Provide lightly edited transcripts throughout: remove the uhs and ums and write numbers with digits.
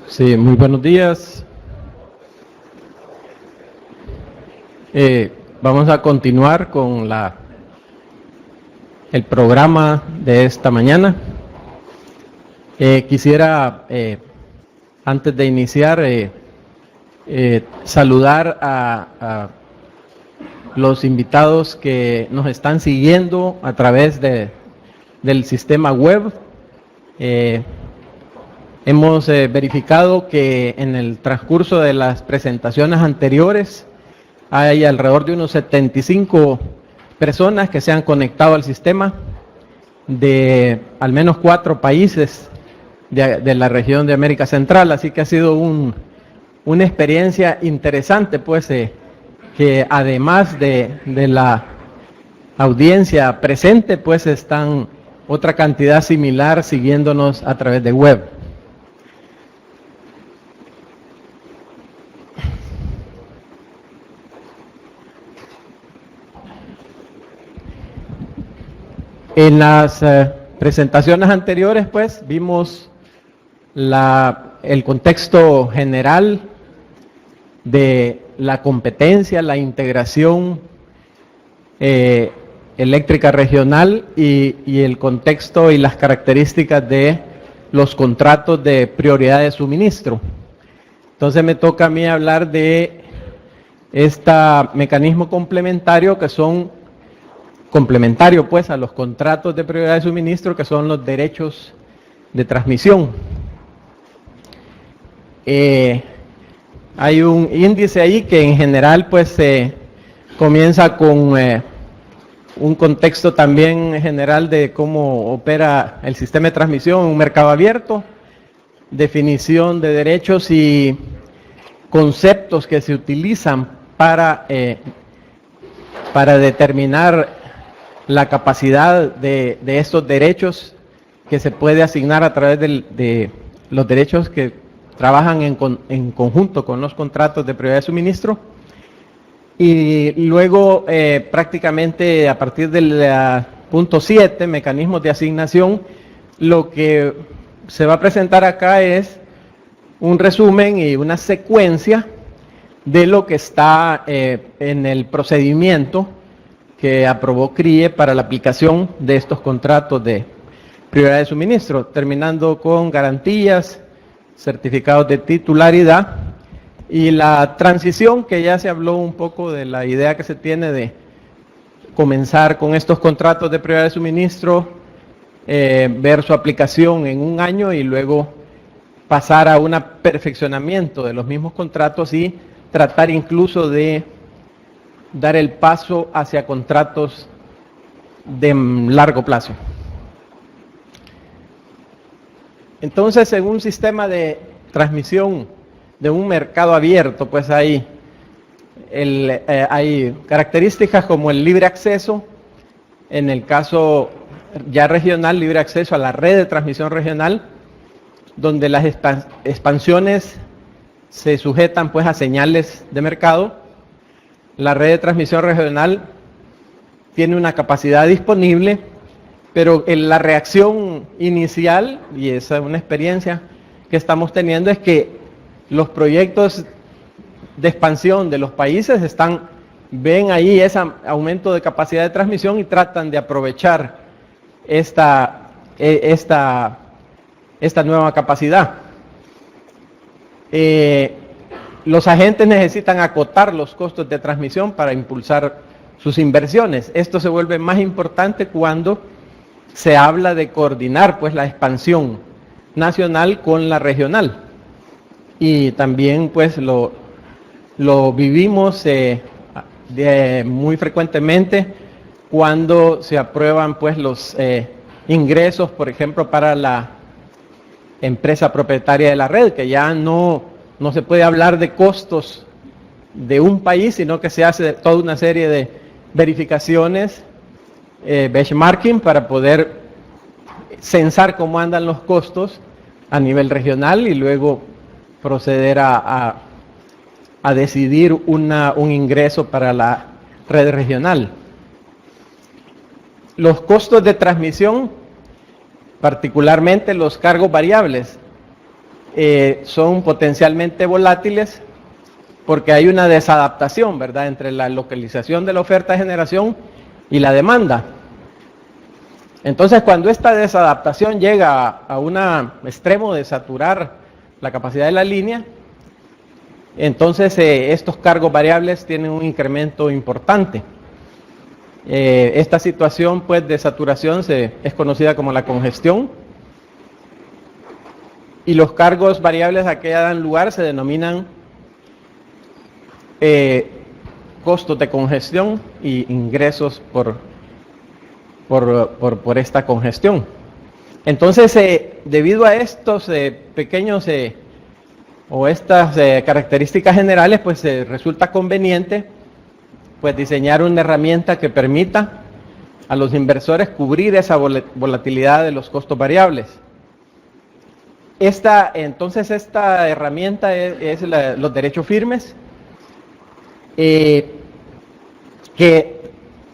Sí, muy buenos días. Vamos a continuar con el programa de esta mañana. Quisiera, antes de iniciar, saludar a los invitados que nos están siguiendo a través del sistema web. Hemos verificado que en el transcurso de las presentaciones anteriores hay alrededor de unos 75 personas que se han conectado al sistema de al menos 4 países de la región de América Central, así que ha sido una experiencia interesante, pues que además de la audiencia presente, pues están otra cantidad similar siguiéndonos a través de web. En las presentaciones anteriores, pues, vimos el contexto general de la competencia, la integración eléctrica regional y el contexto y las características de los contratos de prioridad de suministro. Entonces me toca a mí hablar de este mecanismo complementario que son complementario pues a los contratos de prioridad de suministro, que son los derechos de transmisión. Hay un índice ahí que en general pues comienza con un contexto también general de cómo opera el sistema de transmisión en un mercado abierto, definición de derechos y conceptos que se utilizan para determinar la capacidad de estos derechos que se puede asignar a través de los derechos que trabajan en conjunto con los contratos de prioridad de suministro. Y luego prácticamente a partir del punto 7, mecanismos de asignación, lo que se va a presentar acá es un resumen y una secuencia de lo que está en el procedimiento que aprobó CRIE para la aplicación de estos contratos de prioridad de suministro, terminando con garantías, certificados de titularidad y la transición, que ya se habló un poco de la idea que se tiene de comenzar con estos contratos de prioridad de suministro, ver su aplicación en un año y luego pasar a un perfeccionamiento de los mismos contratos y tratar incluso de dar el paso hacia contratos de largo plazo. Entonces, en un sistema de transmisión de un mercado abierto, pues hay características como el libre acceso, en el caso ya regional, libre acceso a la red de transmisión regional, donde las expansiones se sujetan pues a señales de mercado. La red de transmisión regional tiene una capacidad disponible, pero la reacción inicial, y esa es una experiencia que estamos teniendo, es que los proyectos de expansión de los países ven ahí ese aumento de capacidad de transmisión y tratan de aprovechar esta nueva capacidad. Los agentes necesitan acotar los costos de transmisión para impulsar sus inversiones. Esto se vuelve más importante cuando se habla de coordinar pues la expansión nacional con la regional. Y también pues lo vivimos muy frecuentemente cuando se aprueban pues los ingresos, por ejemplo, para la empresa propietaria de la red, que ya no se puede hablar de costos de un país, sino que se hace toda una serie de verificaciones, benchmarking, para poder censar cómo andan los costos a nivel regional y luego proceder a decidir un ingreso para la red regional. Los costos de transmisión, particularmente los cargos variables, son potencialmente volátiles porque hay una desadaptación, ¿verdad?, entre la localización de la oferta de generación y la demanda. Entonces, cuando esta desadaptación llega a un extremo de saturar la capacidad de la línea, entonces estos cargos variables tienen un incremento importante. Esta situación, pues, de saturación es conocida como la congestión, y los cargos variables a que dan lugar se denominan costos de congestión y ingresos por esta congestión. Entonces, debido a estos pequeños o estas características generales, pues resulta conveniente pues diseñar una herramienta que permita a los inversores cubrir esa volatilidad de los costos variables. Entonces esta herramienta es los derechos firmes, que,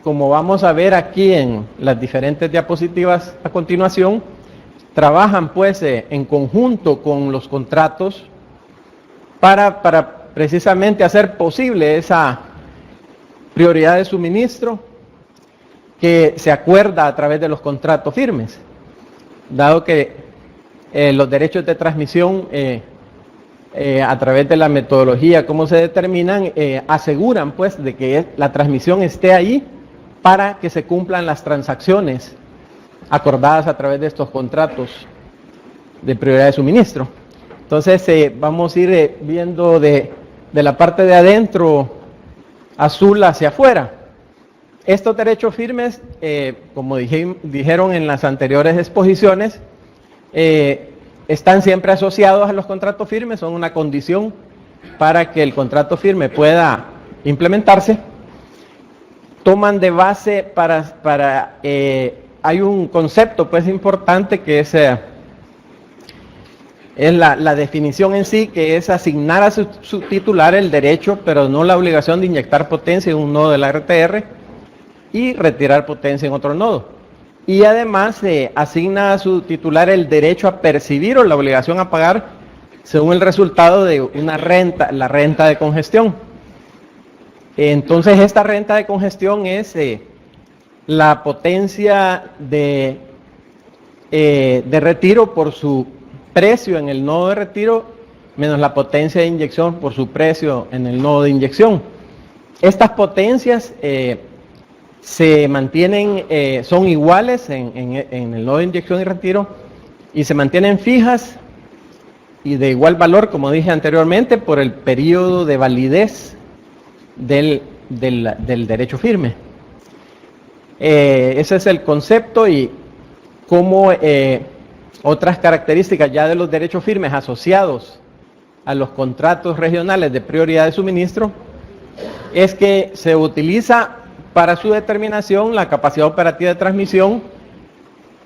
como vamos a ver aquí en las diferentes diapositivas a continuación, trabajan pues en conjunto con los contratos para precisamente hacer posible esa prioridad de suministro que se acuerda a través de los contratos firmes, dado que los derechos de transmisión a través de la metodología, cómo se determinan, aseguran pues de que la transmisión esté ahí para que se cumplan las transacciones acordadas a través de estos contratos de prioridad de suministro. Entonces vamos a ir viendo de la parte de adentro azul hacia afuera. Estos derechos firmes, como dijeron en las anteriores exposiciones, están siempre asociados a los contratos firmes, son una condición para que el contrato firme pueda implementarse. Toman de base hay un concepto pues importante que es la definición en sí, que es asignar a su titular el derecho, pero no la obligación de inyectar potencia en un nodo de la RTR y retirar potencia en otro nodo. Y además asigna a su titular el derecho a percibir o la obligación a pagar según el resultado de una renta, la renta de congestión. Entonces esta renta de congestión es la potencia de retiro por su precio en el nodo de retiro menos la potencia de inyección por su precio en el nodo de inyección. Estas potencias se mantienen, son iguales en el nodo de inyección y retiro y se mantienen fijas y de igual valor, como dije anteriormente, por el periodo de validez del derecho firme. Ese es el concepto y cómo otras características ya de los derechos firmes asociados a los contratos regionales de prioridad de suministro es que se utiliza para su determinación la capacidad operativa de transmisión,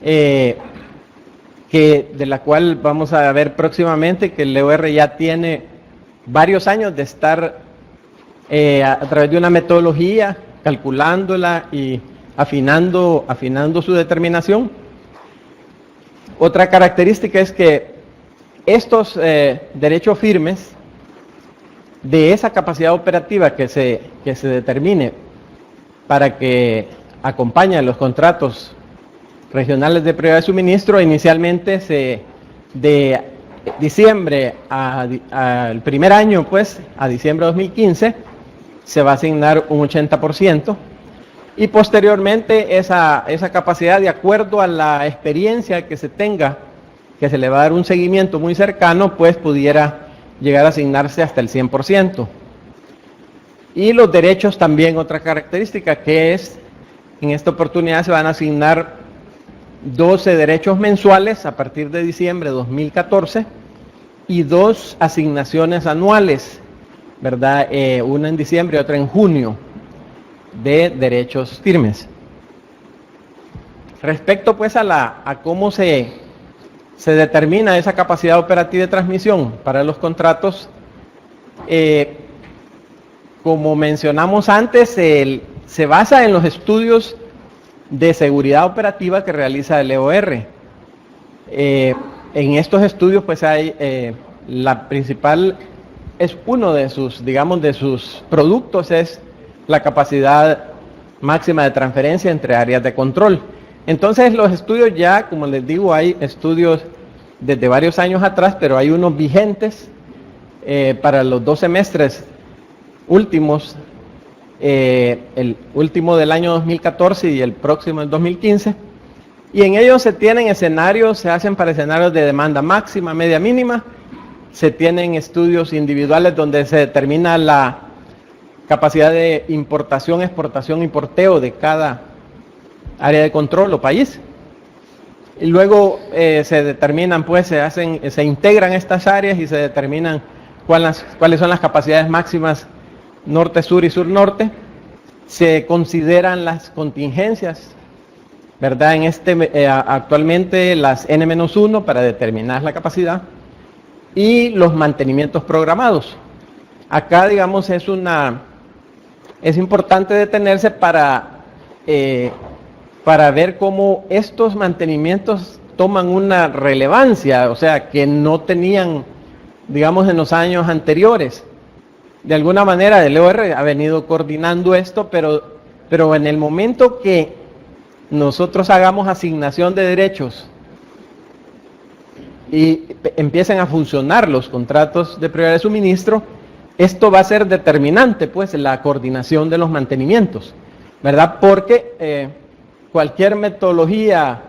de la cual vamos a ver próximamente que el LEOR ya tiene varios años de estar a través de una metodología calculándola y afinando su determinación. Otra característica es que estos derechos firmes de esa capacidad operativa que se determine para que acompañe los contratos regionales de prioridad de suministro, inicialmente de diciembre al primer año, pues a diciembre de 2015, se va a asignar un 80%. Y posteriormente esa capacidad, de acuerdo a la experiencia que se tenga, que se le va a dar un seguimiento muy cercano, pues pudiera llegar a asignarse hasta el 100%. Y los derechos también, otra característica, que es, en esta oportunidad se van a asignar 12 derechos mensuales a partir de diciembre de 2014 y 2 asignaciones anuales, ¿verdad? Una en diciembre y otra en junio, de derechos firmes. Respecto pues a cómo se determina esa capacidad operativa de transmisión para los contratos, como mencionamos antes, se basa en los estudios de seguridad operativa que realiza el LEOR. En estos estudios pues hay la principal es uno de sus, digamos, de sus productos es la capacidad máxima de transferencia entre áreas de control. Entonces los estudios ya, como les digo, hay estudios desde varios años atrás, pero hay unos vigentes para los 2 semestres últimos, el último del año 2014 y el próximo del 2015, y en ellos se tienen escenarios, se hacen para escenarios de demanda máxima, media, mínima, se tienen estudios individuales donde se determina la capacidad de importación, exportación y porteo de cada área de control o país. Y luego se determinan, pues se integran estas áreas y se determinan cuáles son las capacidades máximas norte-sur y sur-norte. Se consideran las contingencias, ¿verdad? Actualmente las N-1 para determinar la capacidad y los mantenimientos programados. Acá, digamos, es importante detenerse para ver cómo estos mantenimientos toman una relevancia, o sea, que no tenían, digamos, en los años anteriores. De alguna manera el LOR ha venido coordinando esto, pero en el momento que nosotros hagamos asignación de derechos y empiecen a funcionar los contratos de prioridad de suministro, esto va a ser determinante, pues, la coordinación de los mantenimientos, ¿verdad? Porque cualquier metodología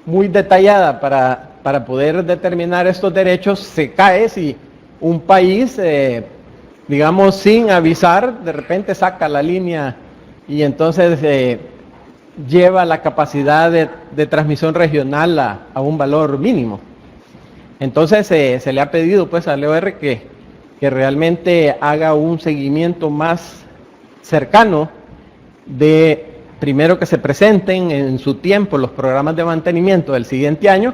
muy detallada para poder determinar estos derechos se cae si un país, digamos, sin avisar, de repente saca la línea y entonces lleva la capacidad de transmisión regional a un valor mínimo. Entonces se le ha pedido, pues, al LOR que realmente haga un seguimiento más cercano de, primero, que se presenten en su tiempo los programas de mantenimiento del siguiente año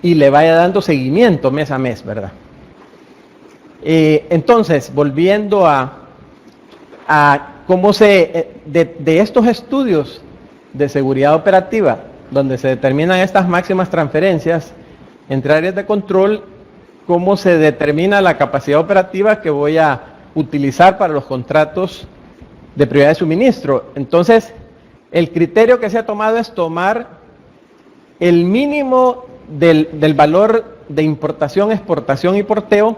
y le vaya dando seguimiento mes a mes, ¿verdad? Entonces, volviendo a cómo de estos estudios de seguridad operativa, donde se determinan estas máximas transferencias entre áreas de control, cómo se determina la capacidad operativa que voy a utilizar para los contratos de prioridad de suministro. Entonces, el criterio que se ha tomado es tomar el mínimo del valor de importación, exportación y porteo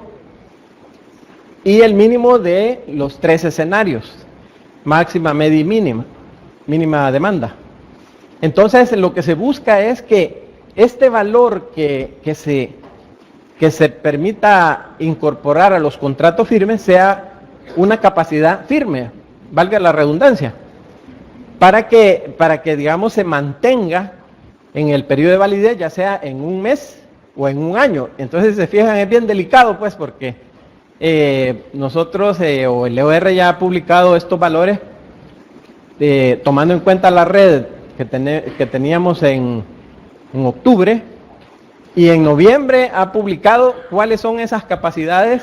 y el mínimo de los 3 escenarios, máxima, media y mínima demanda. Entonces, lo que se busca es que este valor que se permita incorporar a los contratos firmes sea una capacidad firme, valga la redundancia, para que digamos se mantenga en el periodo de validez, ya sea en un mes o en un año. Entonces, se fijan, es bien delicado, pues, porque nosotros o el LOR ya ha publicado estos valores tomando en cuenta la red que teníamos en octubre, y en noviembre ha publicado cuáles son esas capacidades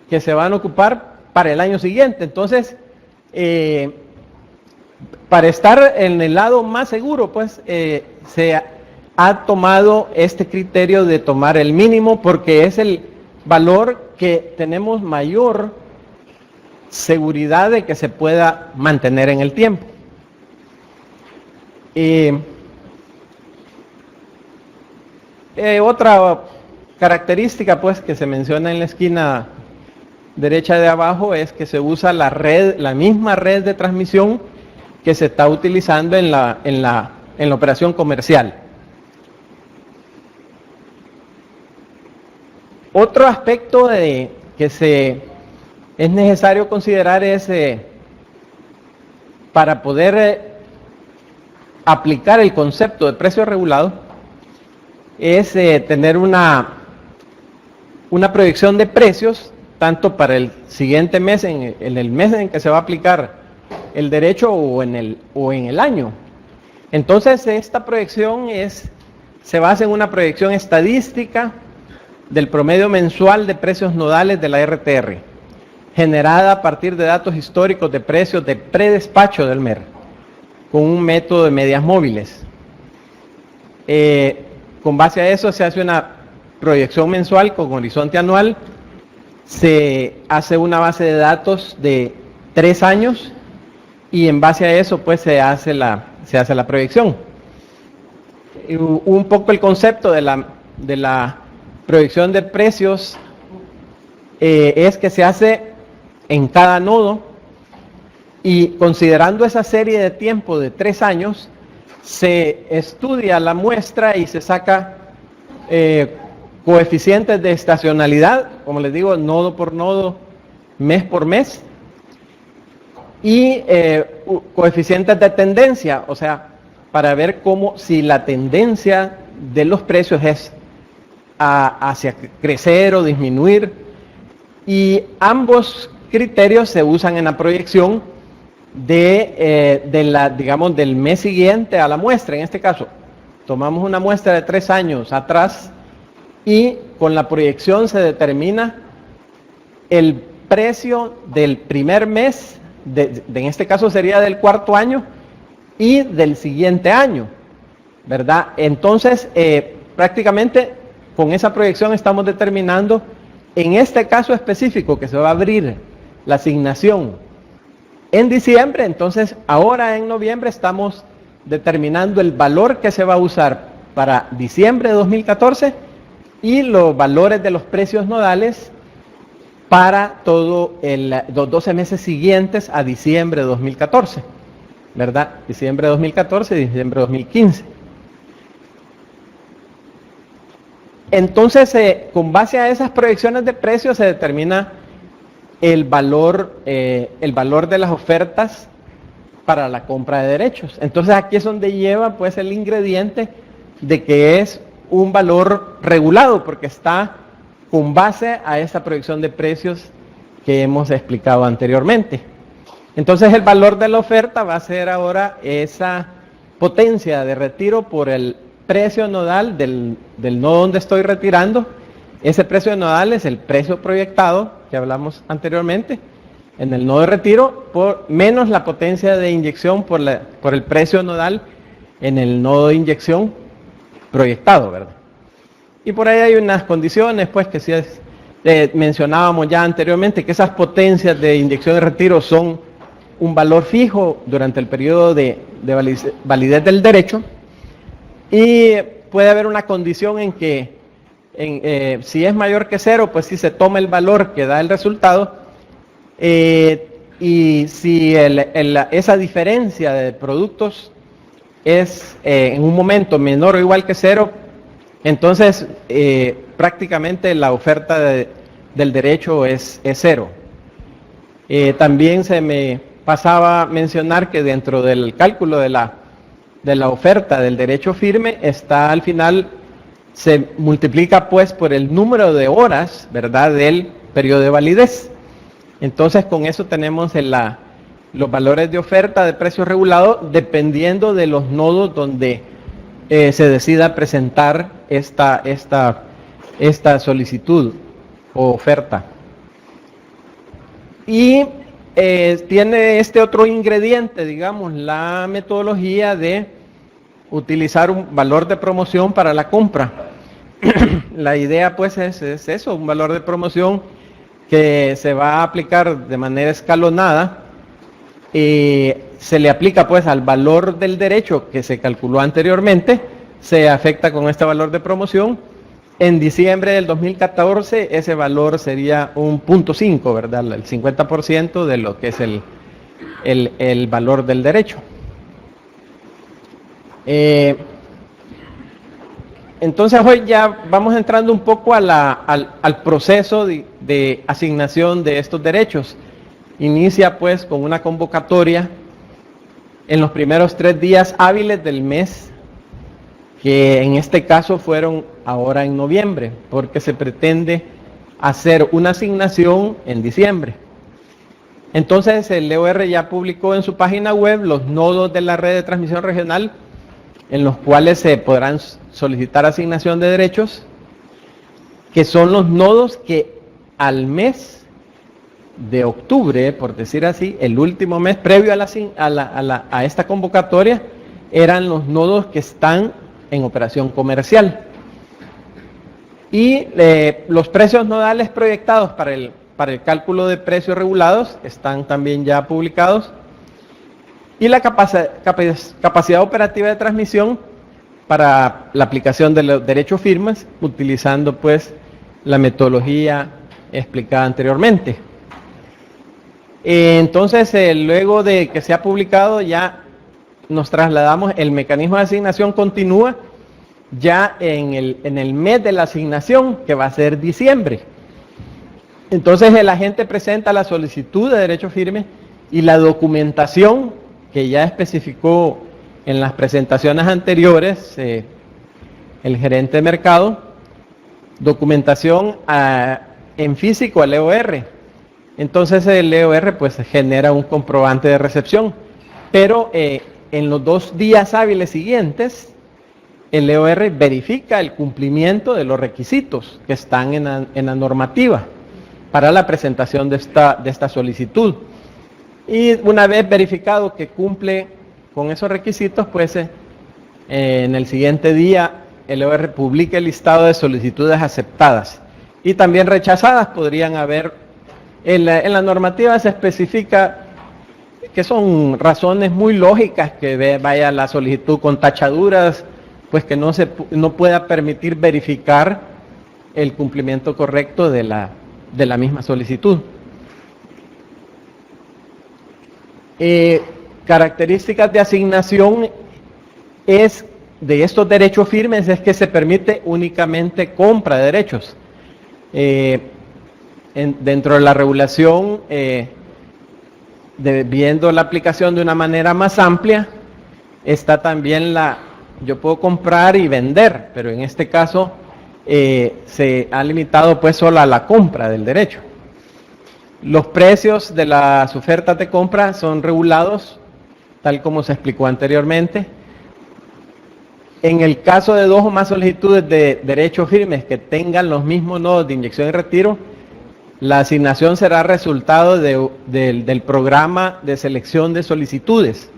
que se van a ocupar para el año siguiente. Entonces, para estar en el lado más seguro, pues se ha tomado este criterio de tomar el mínimo, porque es el valor que tenemos mayor seguridad de que se pueda mantener en el tiempo. Otra característica, pues, que se menciona en la esquina derecha de abajo es que se usa la misma red de transmisión que se está utilizando en la operación comercial. Otro aspecto que es necesario considerar es para poder aplicar el concepto de precio regulado, es tener una proyección de precios tanto para el siguiente mes, en el mes en que se va a aplicar el derecho o en el año. Entonces, esta proyección se basa en una proyección estadística del promedio mensual de precios nodales de la RTR, generada a partir de datos históricos de precios de predespacho del MER, con un método de medias móviles. Con base a eso se hace una proyección mensual con horizonte anual se hace una base de datos de 3 años y en base a eso pues se hace la proyección. Un poco el concepto de la proyección de precios es que se hace en cada nodo y considerando esa serie de tiempo de 3 años, se estudia la muestra y se saca coeficientes de estacionalidad, como les digo, nodo por nodo, mes por mes, y coeficientes de tendencia, o sea, para ver si la tendencia de los precios es hacia crecer o disminuir, y ambos criterios se usan en la proyección del mes siguiente a la muestra. En este caso, tomamos una muestra de 3 años atrás y con la proyección se determina el precio del primer mes, en este caso sería del cuarto año y del siguiente año, ¿verdad? Entonces, prácticamente con esa proyección estamos determinando, en este caso específico, que se va a abrir la asignación en diciembre. Entonces, ahora en noviembre estamos determinando el valor que se va a usar para diciembre de 2014 y los valores de los precios nodales para todos los 12 meses siguientes a diciembre de 2014, ¿verdad? Diciembre de 2014 y diciembre de 2015. Entonces, con base a esas proyecciones de precios se determina el valor de las ofertas para la compra de derechos. Entonces, aquí es donde lleva pues el ingrediente de que es un valor regulado, porque está con base a esa proyección de precios que hemos explicado anteriormente. Entonces, el valor de la oferta va a ser ahora esa potencia de retiro por el precio nodal del nodo donde estoy retirando. Ese precio nodal es el precio proyectado que hablamos anteriormente en el nodo de retiro, menos la potencia de inyección por el precio nodal en el nodo de inyección proyectado, ¿verdad? Y por ahí hay unas condiciones, pues, que sí mencionábamos ya anteriormente, que esas potencias de inyección y retiro son un valor fijo durante el periodo de validez del derecho, y puede haber una condición en que si es mayor que 0, pues sí se toma el valor que da el resultado, y si esa diferencia de productos es en un momento menor o igual que 0, entonces prácticamente la oferta del derecho es 0. También se me pasaba a mencionar que dentro del cálculo de la oferta del derecho firme está al final, se multiplica pues por el número de horas, ¿verdad?, del periodo de validez. Entonces con eso tenemos los valores de oferta de precio regulado dependiendo de los nodos donde se decida presentar esta solicitud o oferta. Y tiene este otro ingrediente, digamos, la metodología de utilizar un valor de promoción para la compra. La idea pues es eso, un valor de promoción que se va a aplicar de manera escalonada. Se le aplica pues al valor del derecho que se calculó anteriormente, se afecta con este valor de promoción. En diciembre del 2014 ese valor sería un 0.5, ¿verdad? El 50% de lo que es el valor del derecho. Entonces hoy ya vamos entrando un poco al proceso de asignación de estos derechos. Inicia pues con una convocatoria en los primeros 3 días hábiles del mes, que en este caso fueron ahora en noviembre, porque se pretende hacer una asignación en diciembre. Entonces el EOR ya publicó en su página web los nodos de la red de transmisión regional en los cuales se podrán solicitar asignación de derechos, que son los nodos que al mes de octubre, por decir así, el último mes previo a esta convocatoria, eran los nodos que están en operación comercial. Y los precios nodales proyectados para el cálculo de precios regulados están también ya publicados. Y la capacidad operativa de transmisión para la aplicación de los derechos firmes, utilizando pues la metodología explicada anteriormente. Entonces, luego de que se ha publicado, ya nos trasladamos, el mecanismo de asignación continúa ya en el mes de la asignación, que va a ser diciembre. Entonces el agente presenta la solicitud de derecho firme y la documentación que ya especificó en las presentaciones anteriores el gerente de mercado, documentación en físico al EOR. Entonces el EOR pues genera un comprobante de recepción, pero en los 2 días hábiles siguientes el EOR verifica el cumplimiento de los requisitos que están en la normativa para la presentación de esta solicitud. Y una vez verificado que cumple con esos requisitos, pues en el siguiente día el EOR publica el listado de solicitudes aceptadas y también rechazadas. Podrían haber, en la normativa se especifica que son razones muy lógicas, que vaya la solicitud con tachaduras, pues que no pueda permitir verificar el cumplimiento correcto de la misma solicitud. Características de asignación de estos derechos firmes es que se permite únicamente compra de derechos. Dentro de la regulación, viendo la aplicación de una manera más amplia, está también yo puedo comprar y vender, pero en este caso se ha limitado pues solo a la compra del derecho. Los precios de las ofertas de compra son regulados, tal como se explicó anteriormente. En el caso de 2 o más solicitudes de derechos firmes que tengan los mismos nodos de inyección y retiro, la asignación será resultado del programa de selección de solicitudes.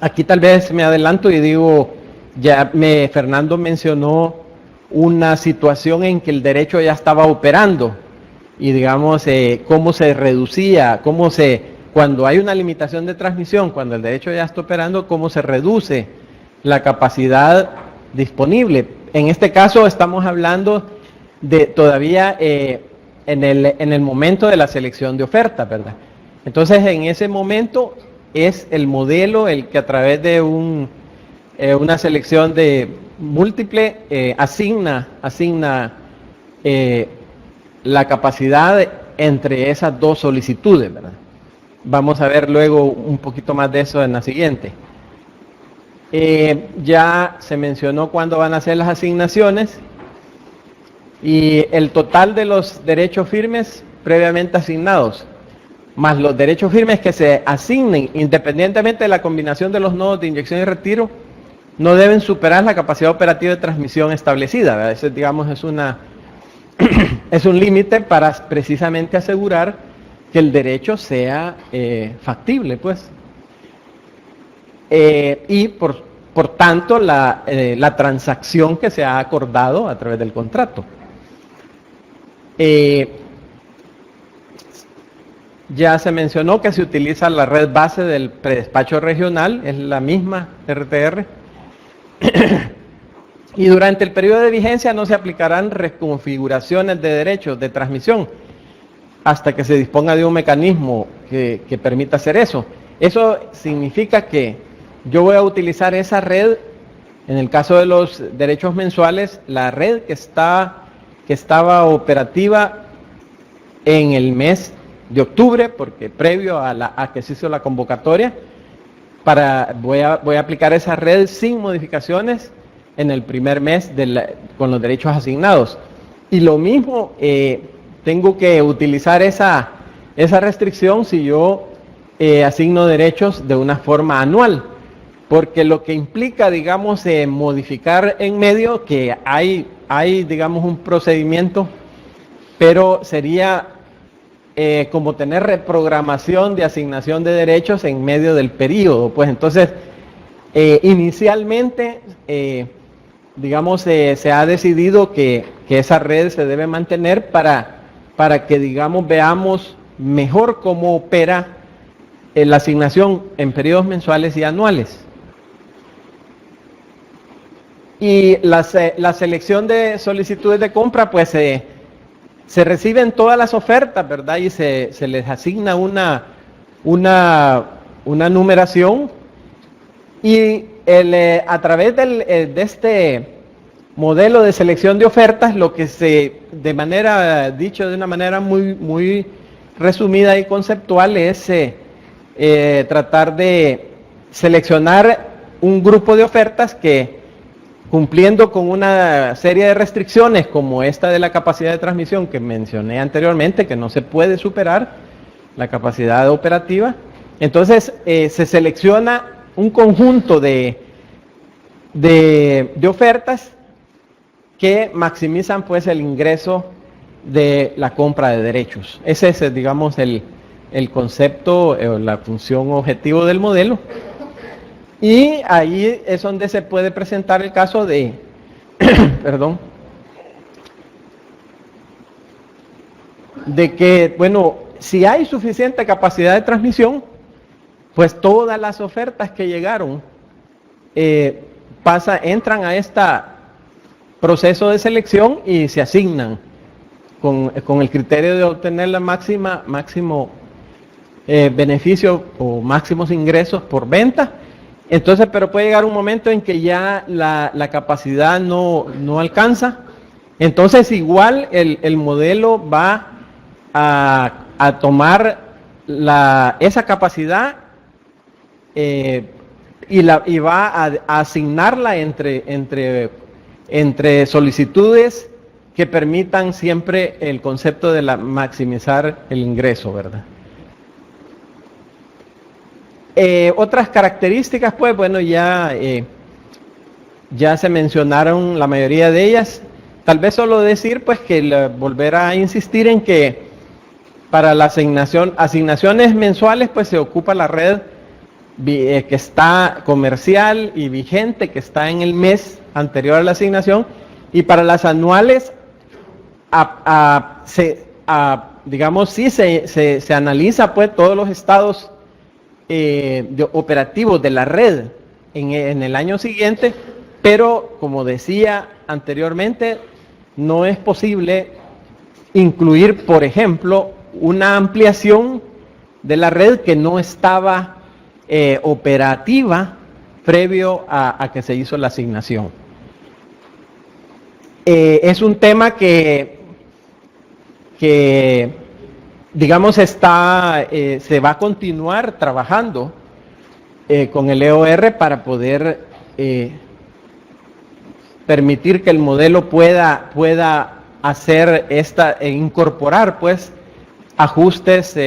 Aquí tal vez me adelanto y digo, Fernando mencionó una situación en que el derecho ya estaba operando y digamos cómo se reducía, cuando hay una limitación de transmisión, cuando el derecho ya está operando, cómo se reduce la capacidad disponible. En este caso estamos hablando de todavía en el momento de la selección de oferta, ¿verdad? Entonces en ese momento es el modelo el que a través de una selección de múltiple asigna la capacidad entre esas 2 solicitudes, ¿verdad? Vamos a ver luego un poquito más de eso en la siguiente. Ya se mencionó cuándo van a ser las asignaciones y el total de los derechos firmes previamente asignados, más los derechos firmes que se asignen independientemente de la combinación de los nodos de inyección y retiro, no deben superar la capacidad operativa de transmisión establecida, ¿verdad? Eso, digamos, es un límite para precisamente asegurar que el derecho sea factible, pues. Y por tanto la transacción que se ha acordado a través del contrato. Ya se mencionó que se utiliza la red base del predespacho regional, es la misma RTR. Y durante el periodo de vigencia no se aplicarán reconfiguraciones de derechos de transmisión hasta que se disponga de un mecanismo que permita hacer eso. Eso significa que yo voy a utilizar esa red, en el caso de los derechos mensuales, la red que estaba operativa en el mes de octubre, porque previo a que se hizo la convocatoria, voy a aplicar esa red sin modificaciones en el primer mes con los derechos asignados. Y lo mismo, tengo que utilizar esa restricción si yo asigno derechos de una forma anual, porque lo que implica, digamos, modificar en medio, que hay, digamos, un procedimiento, pero sería como tener reprogramación de asignación de derechos en medio del periodo. Pues entonces, inicialmente digamos, se ha decidido que esa red se debe mantener para que, digamos, veamos mejor cómo opera la asignación en periodos mensuales y anuales. Y la selección de solicitudes de compra, pues se reciben todas las ofertas, ¿verdad? Y se les asigna una numeración. Y a través de este modelo de selección de ofertas, lo que dicho de una manera muy resumida y conceptual, es tratar de seleccionar un grupo de ofertas que, cumpliendo con una serie de restricciones como esta de la capacidad de transmisión que mencioné anteriormente, que no se puede superar, la capacidad operativa, entonces se selecciona un conjunto de ofertas que maximizan pues el ingreso de la compra de derechos. Ese es, digamos, el concepto, la función objetivo del modelo. Y ahí es donde se puede presentar el caso de, perdón, de que, bueno, si hay suficiente capacidad de transmisión, pues todas las ofertas que llegaron entran a este proceso de selección y se asignan con el criterio de obtener la máximo beneficio o máximos ingresos por venta. Entonces, pero puede llegar un momento en que ya la capacidad no alcanza. Entonces, igual el modelo va a tomar esa capacidad y va a asignarla entre solicitudes que permitan siempre el concepto de maximizar el ingreso, ¿verdad? Otras características, pues bueno, ya se mencionaron la mayoría de ellas. Tal vez solo decir, pues, que volver a insistir en que para la asignaciones mensuales, pues se ocupa la red que está comercial y vigente, que está en el mes anterior a la asignación, y para las anuales, digamos, sí se analiza, pues, todos los estados operativos de la red en el año siguiente, pero como decía anteriormente, no es posible incluir, por ejemplo, una ampliación de la red que no estaba operativa previo a que se hizo la asignación. Es un tema que digamos, se va a continuar trabajando con el EOR para poder permitir que el modelo pueda hacer incorporar, pues, ajustes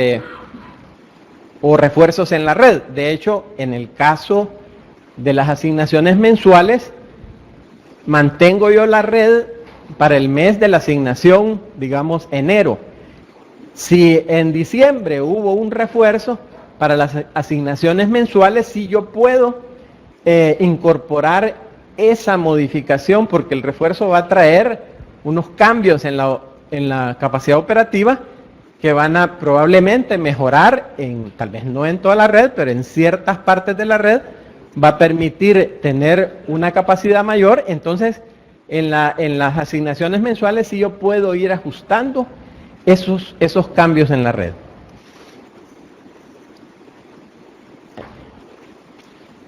o refuerzos en la red. De hecho, en el caso de las asignaciones mensuales, mantengo yo la red para el mes de la asignación, digamos, enero. Si en diciembre hubo un refuerzo para las asignaciones mensuales, sí yo puedo incorporar esa modificación, porque el refuerzo va a traer unos cambios en la capacidad operativa que van a probablemente mejorar, tal vez no en toda la red, pero en ciertas partes de la red, va a permitir tener una capacidad mayor. Entonces, en las asignaciones mensuales sí yo puedo ir ajustando esos cambios en la red.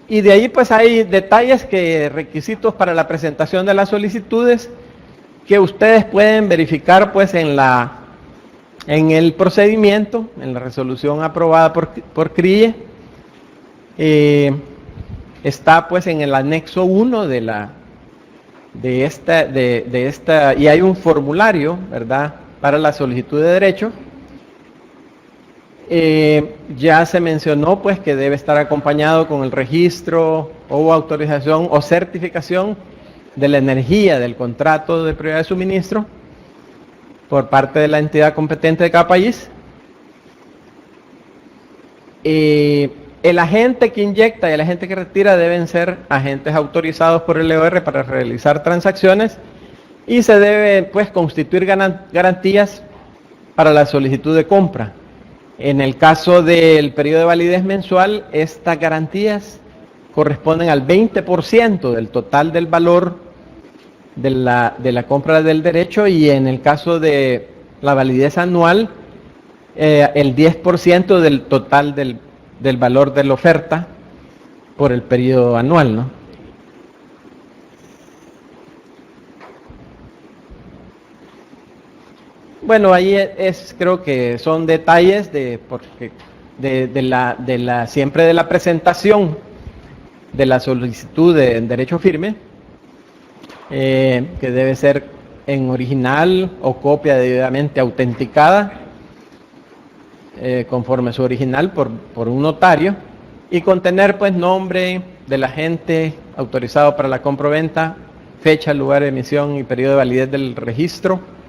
Y de ahí pues hay detalles, requisitos para la presentación de las solicitudes que ustedes pueden verificar pues en el procedimiento, en la resolución aprobada por CRIE. Está pues en el anexo 1 de esta, y hay un formulario, ¿verdad?, para la solicitud de derecho. Ya se mencionó pues que debe estar acompañado con el registro o autorización o certificación de la energía del contrato de prioridad de suministro por parte de la entidad competente de cada país. el agente que inyecta y el agente que retira deben ser agentes autorizados por el LOR para realizar transacciones y se debe pues constituir garantías para la solicitud de compra. En el caso del periodo de validez mensual, estas garantías corresponden al 20% del total del valor de la compra del derecho, y en el caso de la validez anual, el 10% del total del valor de la oferta por el periodo anual, ¿no? Bueno, ahí creo que son detalles siempre de la presentación de la solicitud de derecho firme, que debe ser en original o copia debidamente autenticada, conforme su original por un notario, y contener pues nombre del agente autorizado para la compraventa, fecha, lugar de emisión y periodo de validez del registro,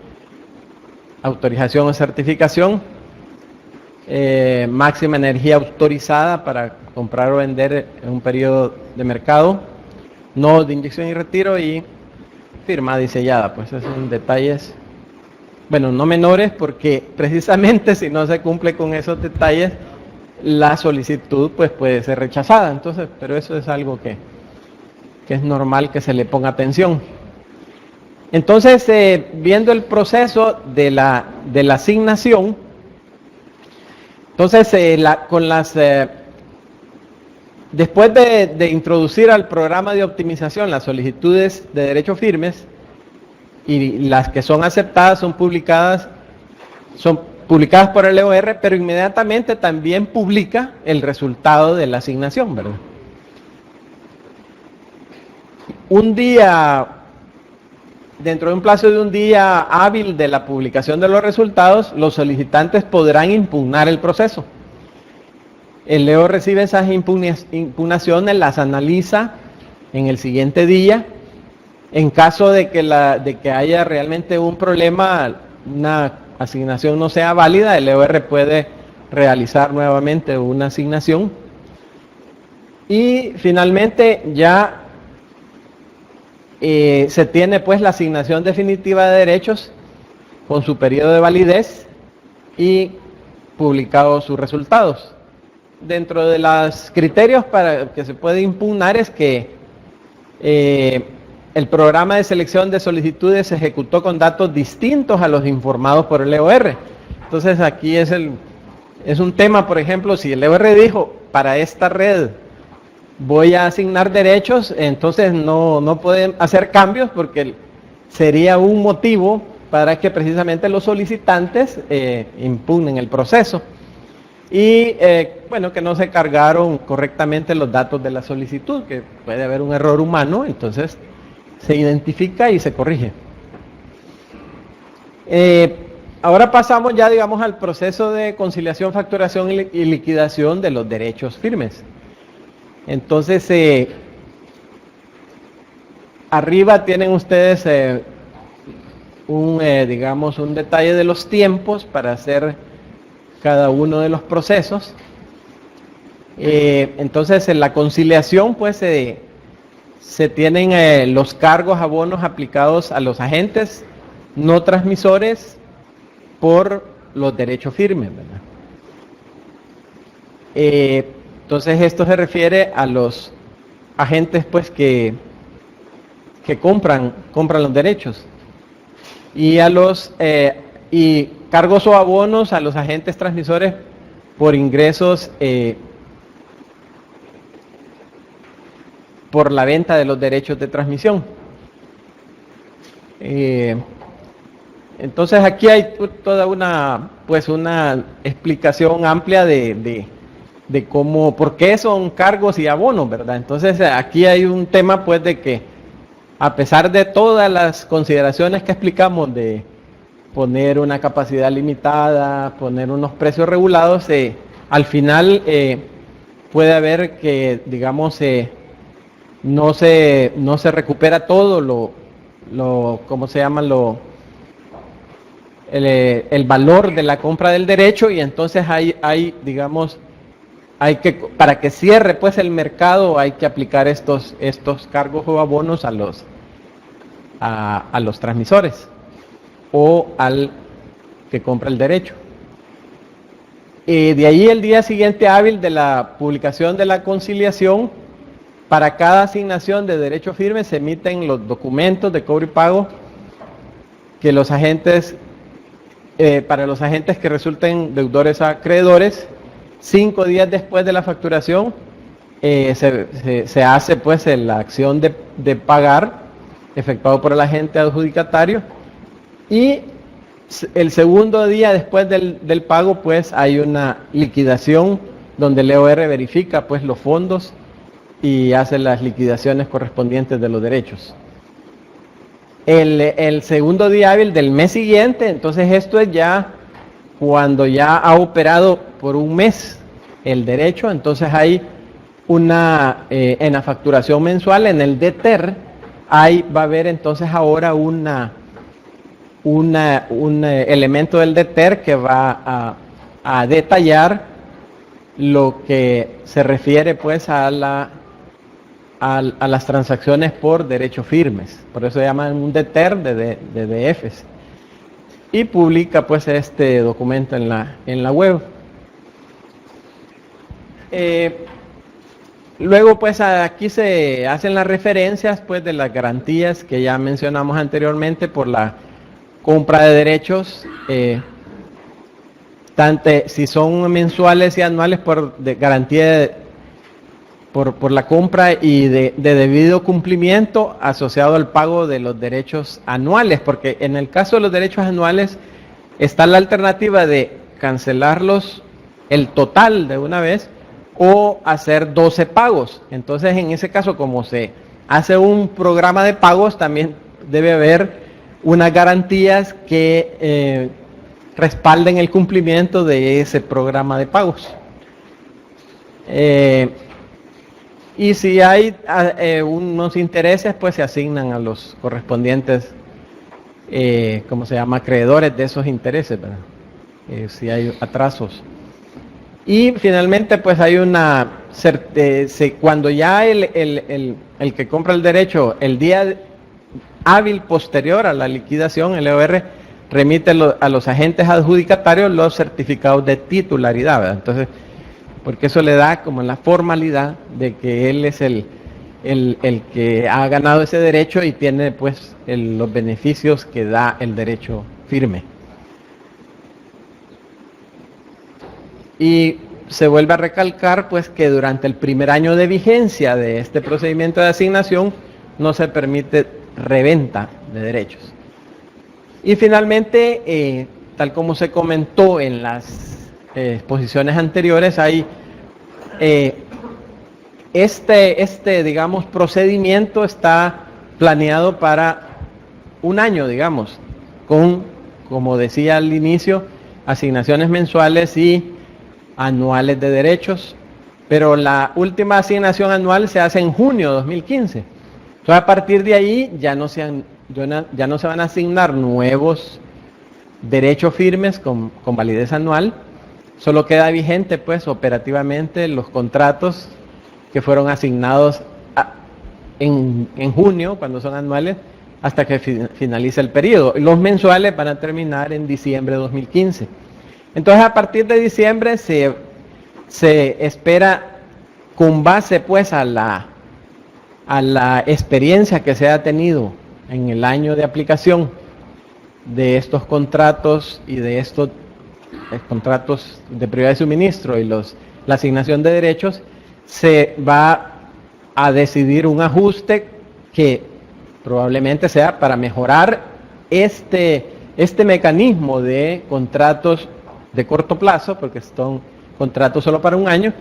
autorización o certificación, máxima energía autorizada para comprar o vender en un periodo de mercado, no de inyección y retiro, y firmada y sellada. Pues esos son detalles, bueno, no menores, porque precisamente si no se cumple con esos detalles, la solicitud pues puede ser rechazada. Entonces, pero eso es algo que es normal que se le ponga atención. Entonces, viendo el proceso de la asignación, entonces después de introducir al programa de optimización las solicitudes de derechos firmes, y las que son aceptadas son publicadas por el LOR, pero inmediatamente también publica el resultado de la asignación, ¿verdad? Dentro de un plazo de un día hábil de la publicación de los resultados, los solicitantes podrán impugnar el proceso. El LEO recibe esas impugnaciones, las analiza en el siguiente día. En caso de que haya realmente un problema, una asignación no sea válida, el LEOR puede realizar nuevamente una asignación. Y finalmente ya se tiene pues la asignación definitiva de derechos con su periodo de validez y publicados sus resultados. Dentro de los criterios para que se puede impugnar es que el programa de selección de solicitudes se ejecutó con datos distintos a los informados por el LEOR. Entonces aquí es un tema, por ejemplo, si el LEOR dijo para esta red voy a asignar derechos, entonces no pueden hacer cambios, porque sería un motivo para que precisamente los solicitantes impugnen el proceso. Y bueno, que no se cargaron correctamente los datos de la solicitud, que puede haber un error humano, entonces se identifica y se corrige. Ahora pasamos ya, digamos, al proceso de conciliación, facturación y liquidación de los derechos firmes. Entonces, arriba tienen ustedes digamos, un detalle de los tiempos para hacer cada uno de los procesos. Entonces, en la conciliación, pues, se tienen los cargos, abonos aplicados a los agentes no transmisores por los derechos firmes, ¿verdad? Entonces esto se refiere a los agentes pues que compran los derechos, y a los y cargos o abonos a los agentes transmisores por ingresos por la venta de los derechos de transmisión. Entonces aquí hay toda una explicación amplia de cómo, por qué son cargos y abonos, ¿verdad? Entonces aquí hay un tema pues de que, a pesar de todas las consideraciones que explicamos de poner una capacidad limitada, poner unos precios regulados, al final puede haber que, digamos, no se recupera todo ¿cómo se llama? El valor de la compra del derecho, y entonces hay digamos, para que cierre pues el mercado, hay que aplicar estos cargos o abonos a los transmisores o al que compra el derecho. De ahí el día siguiente hábil de la publicación de la conciliación, para cada asignación de derecho firme se emiten los documentos de cobro y pago que los agentes, para los agentes que resulten deudores a acreedores. 5 días después de la facturación se hace pues la acción de pagar efectuado por el agente adjudicatario, y el segundo día después del pago pues hay una liquidación donde el EOR verifica pues los fondos y hace las liquidaciones correspondientes de los derechos. El segundo día hábil del mes siguiente, entonces esto es ya cuando ya ha operado por un mes el derecho, entonces hay una, en la facturación mensual, en el DETER, va a haber entonces ahora un elemento del DETER que va a detallar lo que se refiere pues a las transacciones por derechos firmes. Por eso se llaman un DETER de DFs. Y publica pues este documento en la web. Luego pues aquí se hacen las referencias pues de las garantías que ya mencionamos anteriormente por la compra de derechos, tanto si son mensuales y anuales por garantía por la compra y de debido cumplimiento asociado al pago de los derechos anuales, porque en el caso de los derechos anuales está la alternativa de cancelarlos el total de una vez o hacer 12 pagos. Entonces en ese caso, como se hace un programa de pagos, también debe haber unas garantías que respalden el cumplimiento de ese programa de pagos. Y si hay unos intereses, pues se asignan a los correspondientes, ¿cómo se llama?, acreedores de esos intereses, ¿verdad? Si hay atrasos. Y finalmente, pues hay cuando ya el que compra el derecho, el día hábil posterior a la liquidación, el EOR remite a los agentes adjudicatarios los certificados de titularidad, ¿verdad? Entonces, porque eso le da como la formalidad de que él es el que ha ganado ese derecho y tiene pues los beneficios que da el derecho firme. Y se vuelve a recalcar pues que durante el primer año de vigencia de este procedimiento de asignación no se permite reventa de derechos. Y finalmente, tal como se comentó en las exposiciones anteriores, hay digamos, procedimiento está planeado para un año, digamos, con, como decía al inicio, asignaciones mensuales y anuales de derechos, pero la última asignación anual se hace en junio de 2015. Entonces, a partir de ahí ya no se van a asignar nuevos derechos firmes con validez anual. Solo queda vigente pues operativamente los contratos que fueron asignados en junio, cuando son anuales, hasta que finalice el periodo. Los mensuales van a terminar en diciembre de 2015. Entonces, a partir de diciembre se espera, con base pues a la experiencia que se ha tenido en el año de aplicación de estos contratos y de estos contratos de prioridad de suministro y la asignación de derechos, se va a decidir un ajuste que probablemente sea para mejorar este mecanismo de contratos de corto plazo, porque son contratos solo para un año,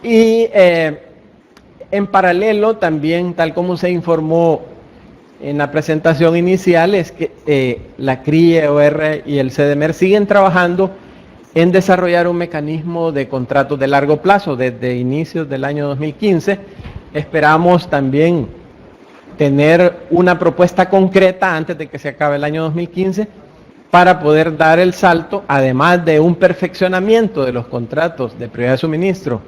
y en paralelo también, tal como se informó en la presentación inicial, es que la CRI, EOR y el CDMER siguen trabajando en desarrollar un mecanismo de contratos de largo plazo desde inicios del año 2015. Esperamos también tener una propuesta concreta antes de que se acabe el año 2015 para poder dar el salto, además de un perfeccionamiento de los contratos de prioridad de suministro,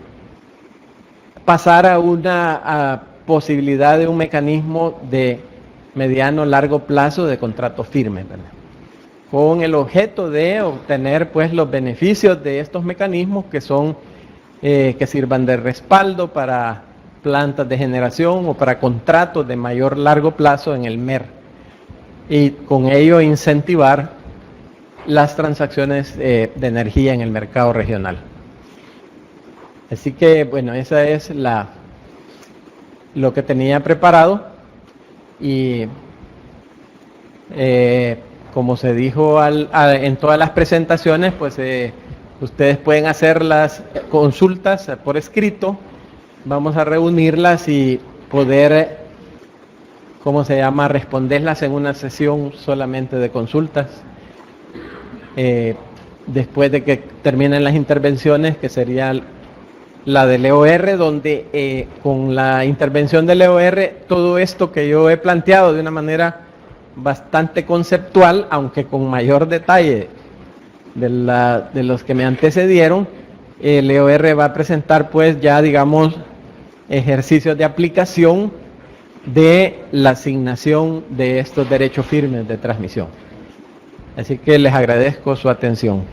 pasar a una posibilidad de un mecanismo de mediano largo plazo de contrato firme, ¿verdad? Con el objeto de obtener pues los beneficios de estos mecanismos que son que sirvan de respaldo para plantas de generación o para contratos de mayor largo plazo en el MER, y con ello incentivar las transacciones de energía en el mercado regional. Así que bueno, esa es lo que tenía preparado, y como se dijo en todas las presentaciones, pues ustedes pueden hacer las consultas por escrito. Vamos a reunirlas y poder, responderlas en una sesión solamente de consultas. Después de que terminen las intervenciones, que sería la del EOR, donde con la intervención del EOR, todo esto que yo he planteado de una manera bastante conceptual, aunque con mayor detalle de los que me antecedieron, el EOR va a presentar pues ya digamos ejercicios de aplicación de la asignación de estos derechos firmes de transmisión. Así que les agradezco su atención.